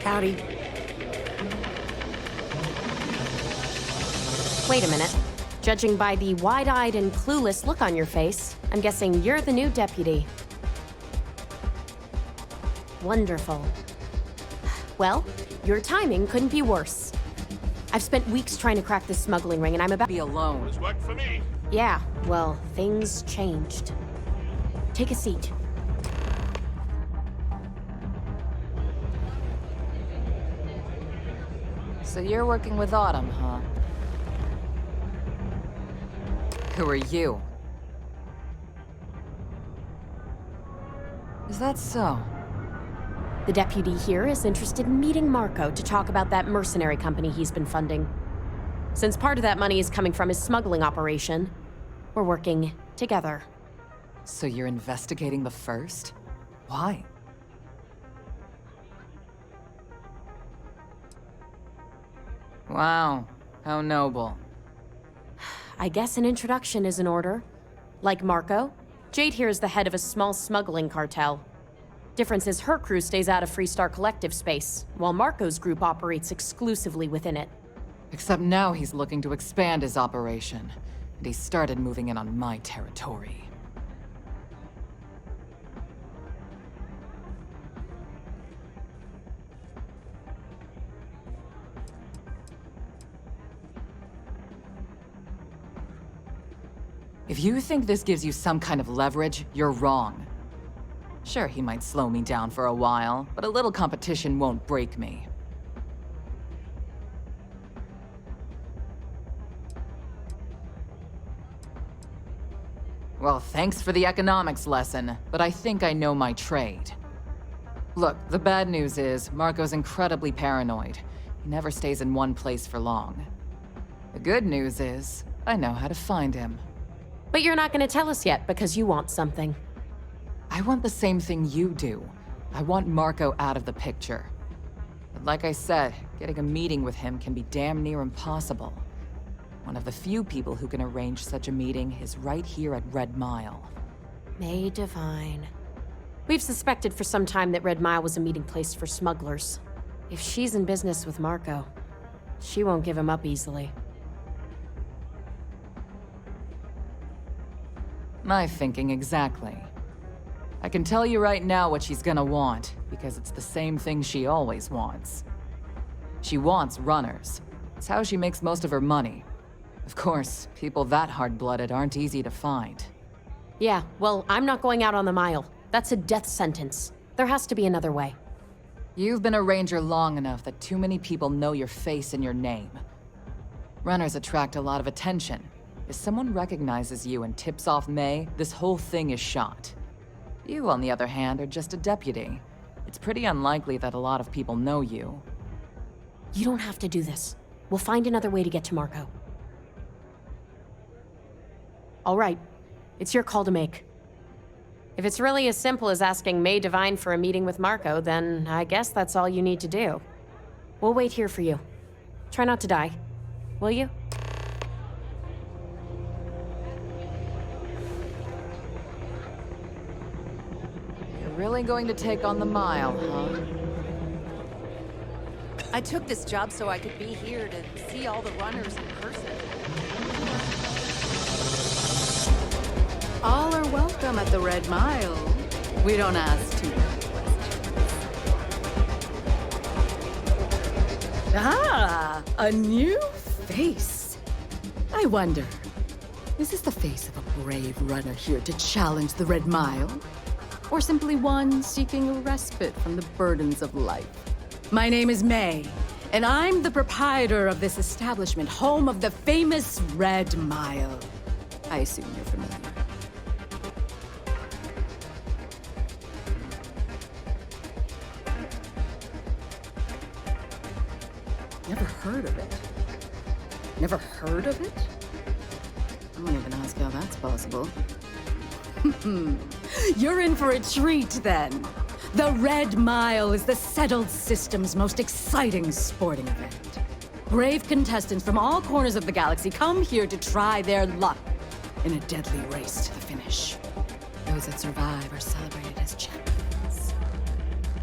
Howdy. Wait a minute. Judging by the wide-eyed and clueless look on your face, I'm guessing you're the new deputy. Wonderful. Well, your timing couldn't be worse. I've spent weeks trying to crack this smuggling ring, and I'm about to be alone. It's worked for me. Yeah, well, things changed. Take a seat. So you're working with Autumn, huh? Who are you? Is that so? The deputy here is interested in meeting Marco to talk about that mercenary company he's been funding. Since part of that money is coming from his smuggling operation, we're working together. So you're investigating the first? Why? Wow, how noble. I guess an introduction is in order. Like Marco, Jade here is the head of a small smuggling cartel. Difference is her crew stays out of Freestar Collective space, while Marco's group operates exclusively within it. Except now he's looking to expand his operation, and he started moving in on my territory. If you think this gives you some kind of leverage, you're wrong. Sure, he might slow me down for a while, but a little competition won't break me. Well, thanks for the economics lesson, but I think I know my trade. Look, the bad news is, Marco's incredibly paranoid. He never stays in one place for long. The good news is, I know how to find him. But you're not going to tell us yet because you want something. I want the same thing you do. I want Marco out of the picture. But like I said, getting a meeting with him can be damn near impossible. One of the few people who can arrange such a meeting is right here at Red Mile. May Divine. We've suspected for some time that Red Mile was a meeting place for smugglers. If she's in business with Marco, she won't give him up easily. My thinking exactly. I can tell you right now what she's gonna want, because it's the same thing she always wants. She wants runners. It's how she makes most of her money. Of course, people that hard-blooded aren't easy to find. Yeah, well, I'm not going out on the mile. That's a death sentence. There has to be another way. You've been a ranger long enough that too many people know your face and your name. Runners attract a lot of attention. If someone recognizes you and tips off May, this whole thing is shot. You, on the other hand, are just a deputy. It's pretty unlikely that a lot of people know you. You don't have to do this. We'll find another way to get to Marco. All right. It's your call to make. If it's really as simple as asking May Divine for a meeting with Marco, then I guess that's all you need to do. We'll wait here for you. Try not to die. Will you? Really going to take on the mile, huh? I took this job so I could be here to see all the runners in person. All are welcome at the Red Mile. We don't ask too many questions. Ah, a new face. I wonder, is this the face of a brave runner here to challenge the Red Mile? Or simply one seeking a respite from the burdens of life? My name is May, and I'm the proprietor of this establishment, home of the famous Red Mile. I assume you're familiar. Never heard of it. Never heard of it? I won't even ask how that's possible. You're in for a treat, then. The Red Mile is the settled system's most exciting sporting event. Brave contestants from all corners of the galaxy come here to try their luck in a deadly race to the finish. Those that survive are celebrated as champions.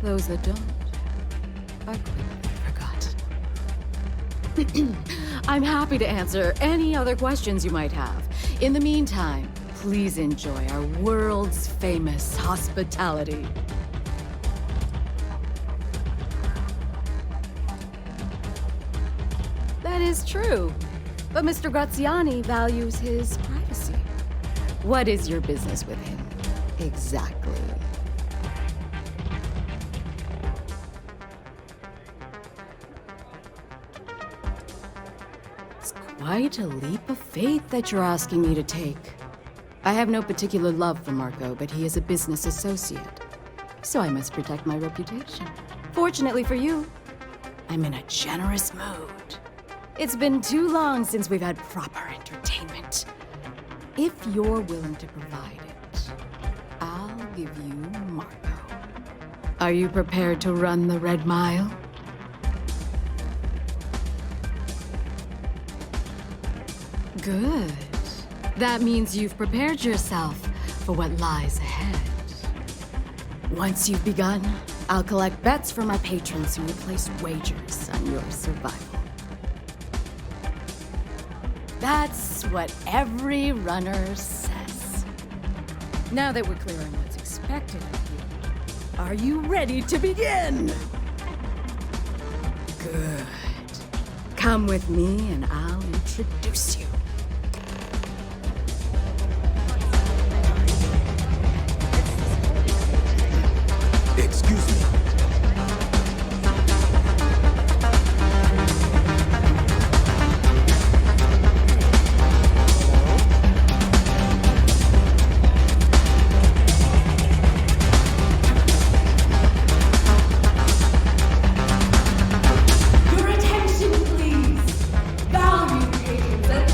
Those that don't I forgot. I'm happy to answer any other questions you might have. In the meantime, please enjoy our world's famous hospitality. That is true. But Mr. Graziani values his privacy. What is your business with him? Exactly. It's quite a leap of faith that you're asking me to take. I have no particular love for Marco, but he is a business associate. So I must protect my reputation. Fortunately for you, I'm in a generous mood. It's been too long since we've had proper entertainment. If you're willing to provide it, I'll give you Marco. Are you prepared to run the Red Mile? Good. That means you've prepared yourself for what lies ahead. Once you've begun, I'll collect bets from my patrons who will place wagers on your survival. That's what every runner says. Now that we're clear on what's expected of you, are you ready to begin? Good. Come with me and I'll introduce you. Excuse me. Your attention, please. Value patrons and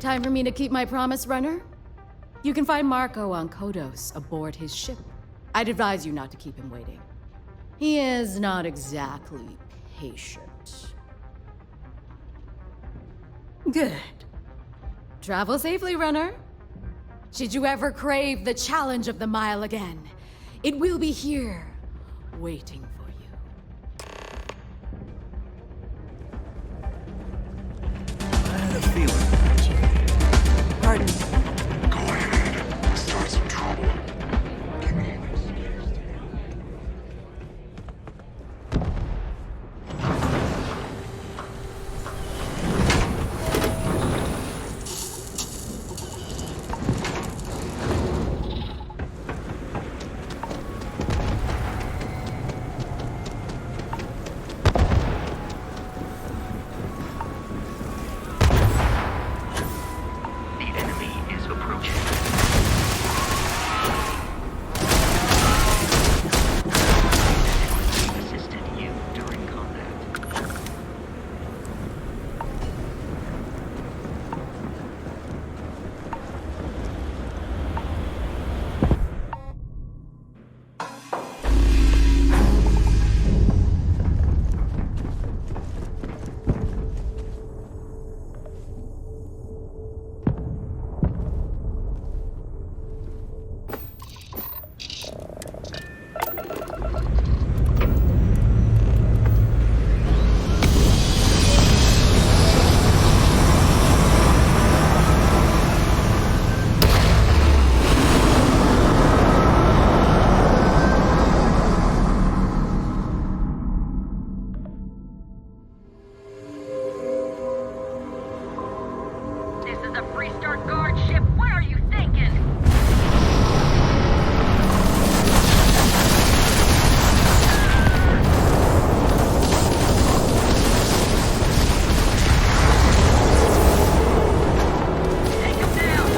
Time for me to keep my promise, runner? You can find Marco on Kodos aboard his ship. I'd advise you not to keep him waiting. He is not exactly patient. Good. Travel safely, runner. Should you ever crave the challenge of the mile again, it will be here, waiting for you. I had a feeling. Pardon. Go ahead. Start some trouble. Give me an excuse. The enemy is approaching. Assisted you during combat. This is a Freestar Guard ship. What are you thinking? Take him down.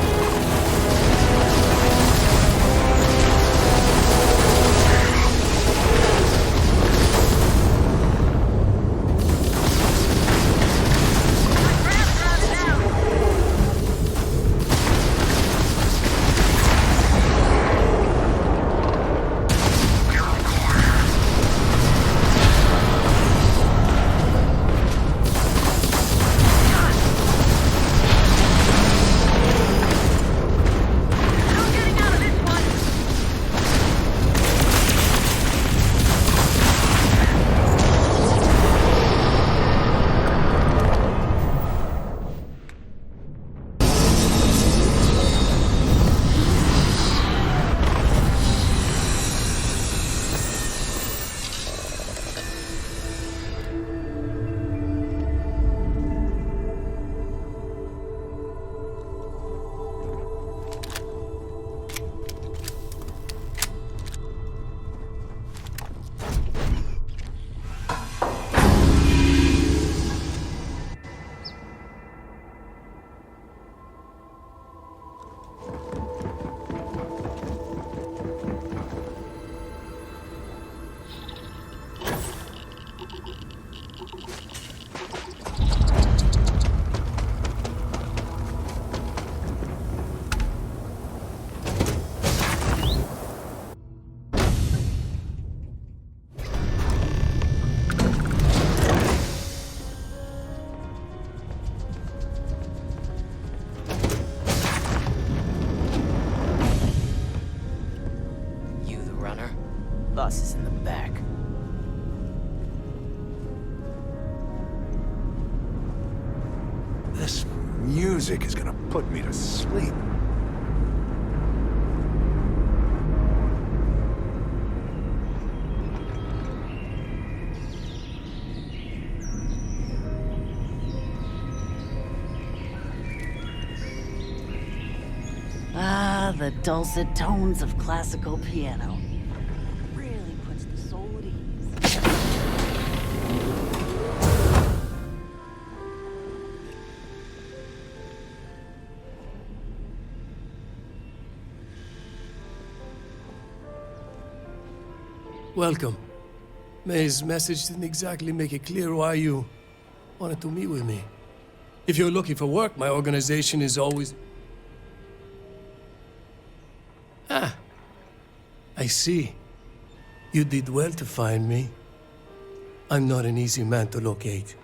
Ram's running out. No getting out of this one. You the runner? Bus is in the back. This music is gonna put me to sleep. Ah, the dulcet tones of classical piano. Really puts the soul at ease. Welcome. May's message didn't exactly make it clear why you wanted to meet with me. If you're looking for work, my organization is always... Ah, I see. You did well to find me. I'm not an easy man to locate.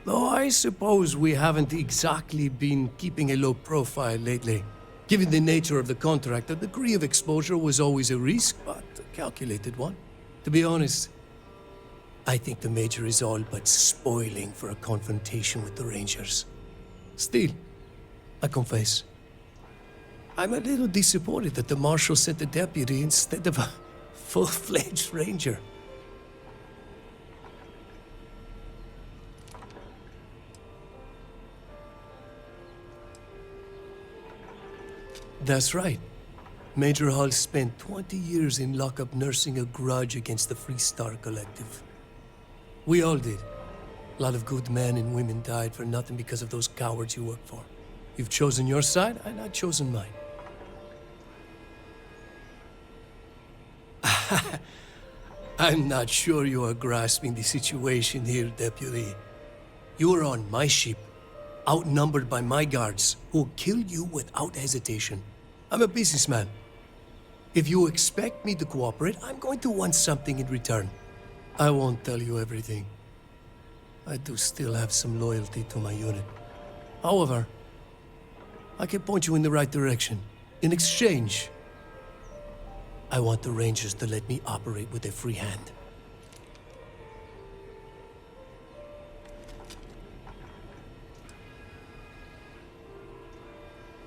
Though I suppose we haven't exactly been keeping a low profile lately. Given the nature of the contract, a degree of exposure was always a risk, but a calculated one. To be honest, I think the Major is all but spoiling for a confrontation with the Rangers. Still, I confess, I'm a little disappointed that the Marshal sent a deputy instead of a full-fledged Ranger. That's right. Major Hall spent 20 years in lockup nursing a grudge against the Free Star Collective. We all did. A lot of good men and women died for nothing because of those cowards you work for. You've chosen your side, and I've chosen mine. I'm not sure you are grasping the situation here, Deputy. You are on my ship, outnumbered by my guards, who will kill you without hesitation. I'm a businessman. If you expect me to cooperate, I'm going to want something in return. I won't tell you everything. I do still have some loyalty to my unit. However, I can point you in the right direction. In exchange, I want the Rangers to let me operate with a free hand.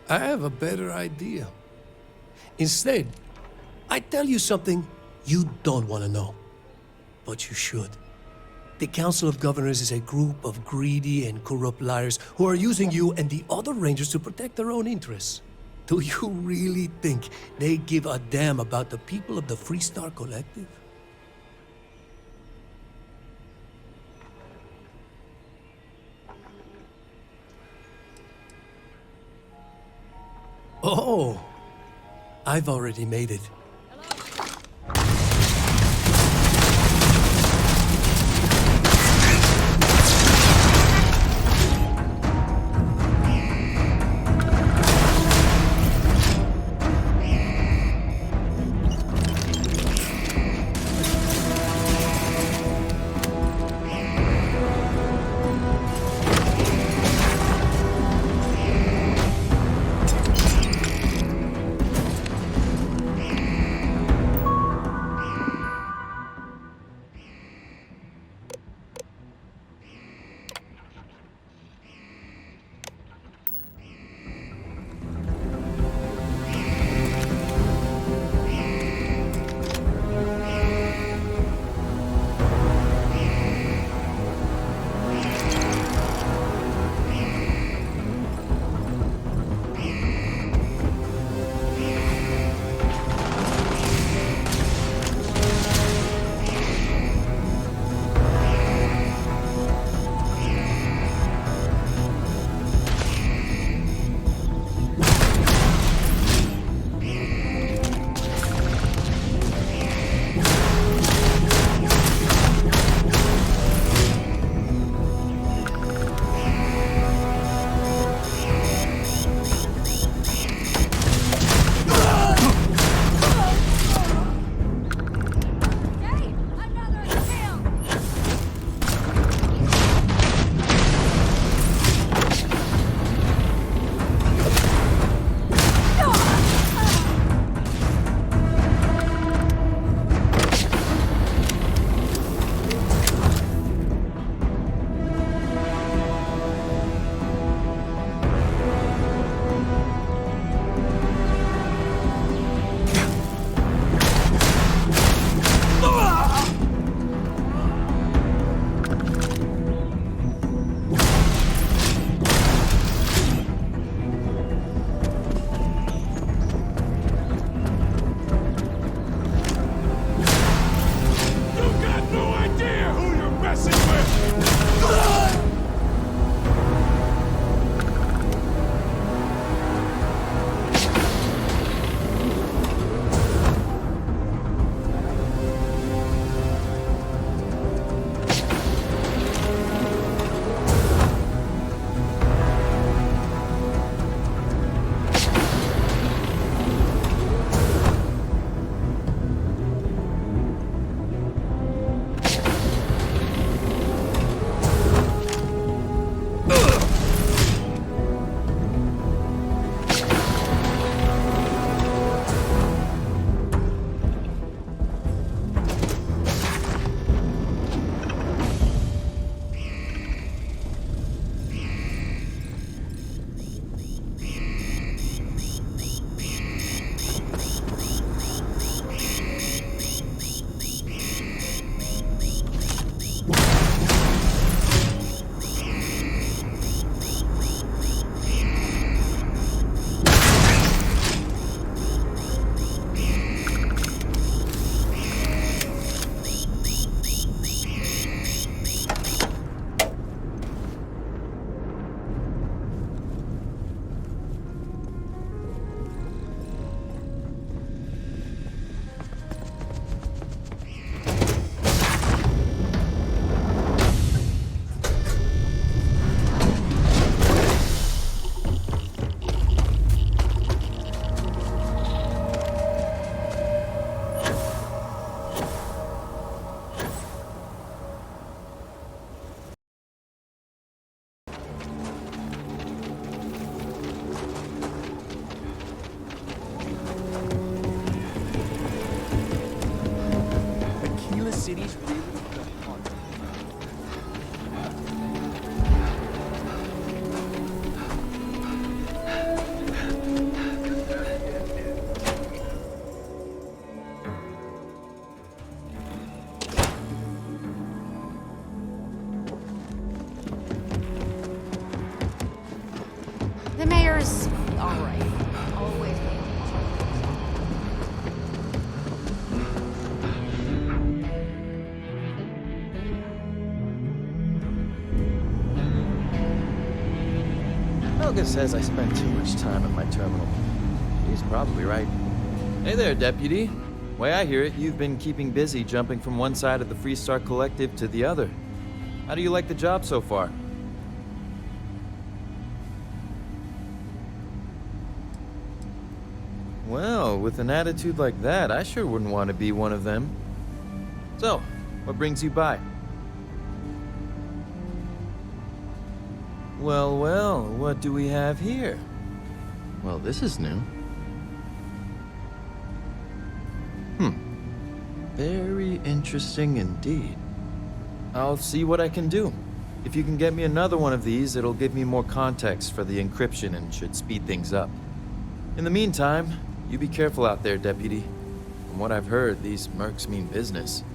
I have a better idea. Instead, I tell you something you don't want to know. But you should. The Council of Governors is a group of greedy and corrupt liars who are using you and the other Rangers to protect their own interests. Do you really think they give a damn about the people of the Free Star Collective? Oh, I've already made it. The mayor's alright. Always Helga says I spend too much time at my terminal. He's probably right. Hey there, Deputy. Way I hear it, you've been keeping busy jumping from one side of the Freestar Collective to the other. How do you like the job so far? Well, with an attitude like that, I sure wouldn't want to be one of them. So, what brings you by? Well, well, what do we have here? Well, this is new. Very interesting indeed. I'll see what I can do. If you can get me another one of these, it'll give me more context for the encryption and should speed things up. In the meantime, you be careful out there, Deputy. From what I've heard, these mercs mean business.